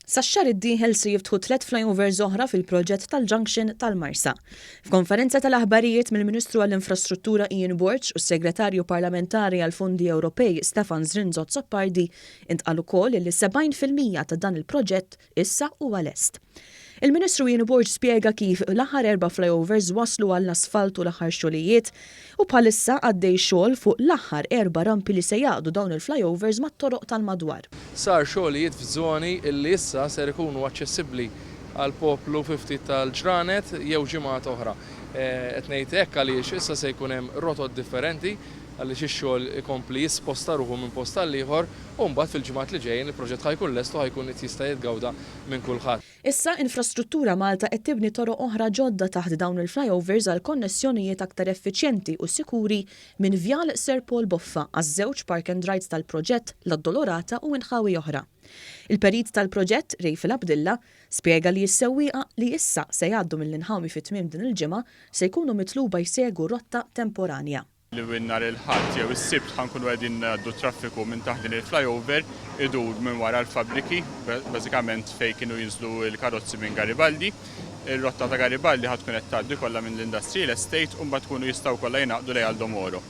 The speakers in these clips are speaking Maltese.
Sax-Xahar Id-Dieħel se jiftħu 3 flyovers oħra fil-proġett tal-Junction tal-Marsa. F'konferenza tal-aħbarijiet mill-Ministru għall-Infrastruttura Ian Borg u s-Segretarju Parlamentari għall-Fondi Ewropej Stefan Zrinzo Azzopardi intqal ukoll li 70% ta' dan il-proġett issa huwa lest. Il-Ministru Ian Borg spjega kif l-aħħar 4 flyovers waslu għall-asfalt u l-aħħar xogħlijiet u bħalissa għaddej xogħol fuq l-aħħar 4 rampi li se jaqdu dawn il-flyovers mat-toroq tal-madwar. Sar xogħlijiet f'żoni illi issa ser ikunu aċċessibbli għall-poplu 50 tal-ġranet jew ġimgħat oħra. Qed ngħid hekk għaliex issa se jkun hemm rotot differenti għaliex ix-xogħol ikompli jisposta ruħu minn post tal-ieħor u mbagħad fil-ġimgħat li ġejjin il-proġett ħajkun lest u ħajkun qed jista' jitgawda minn kulħadd. Issa Infrastruttura Malta qed tibni toroq oħra ġodda taħt dawn il-flyovers għal konnessjonijiet aktar effiċjenti u sikuri minn Vjal Ser Paul Boffa għaż-żewġ park and rides tal-proġett l-Addolorata u inħawi oħra. Il-perit tal-proġett Rejfil Abdilla spjega li s-sewwieqa li issa se jgħaddu mill-inħawmi fit-tmiem din il-ġimgħa se jkunu mitluba jsegwu rotta temporanja. Li nhar il-ħadd jew is-sibt ħankunu qegħdin ngħaddu traffiku minn taħt din il-flyover idur minn wara l-fabbriki, bażikament fejn kienu jinżlu l-karozzi minn Garibaldi. Ir-rotta ta' Garibaldi ħadd tkun qed tgħaddi kollha minn l-Industrial Estate u mbagħad tkunu jistgħu kollha jingħaqdu lejn għall-Domoro.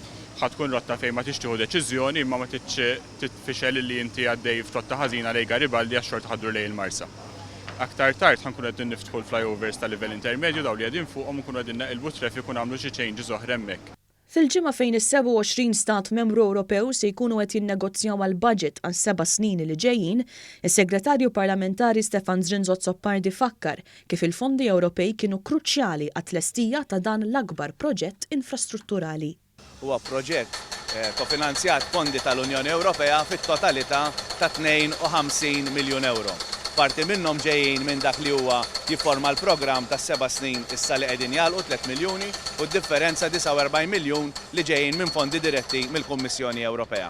Ħadd tkun rotta fejn ma tixtieħu deċiżjoni imma ma titfixel li inti għaddej f'rotta ħażina lejn Garibaldi għax xorta ħadru lejn il-Marsa. Aktar tard ħankunu qegħdin niftħu l-flyovers tal-livell intermedju dawn li qegħdin fuqhom nkunu qegħdin naqilbu traffiku nagħmlu xi changes oħra hemmhekk. Fil-ġimgħa fejn is-27 stat membru Ewropew se jkunu qed jinnegozjaw għall-budget għal 7 snin li ġejjin, is-Segretarju Parlamentari Stefan Zrinzo Azzopardi fakkar kif il-fondi Ewropej kienu kruċjali għat-tlestija ta' dan l-akbar proġett infrastrutturali. Huwa proġett kofinanzjat fondi tal-Unjoni Ewropea fit-totalità ta' 52 miljun euro. Parti minnhom ġejjin minn dak li huwa jifforma l-programm ta' 7 snin issa li qegħdin jagħlqu 3 miljuni u d-differenza 49 miljun li ġejjin minn fondi diretti mill-Kummissjoni Ewropea.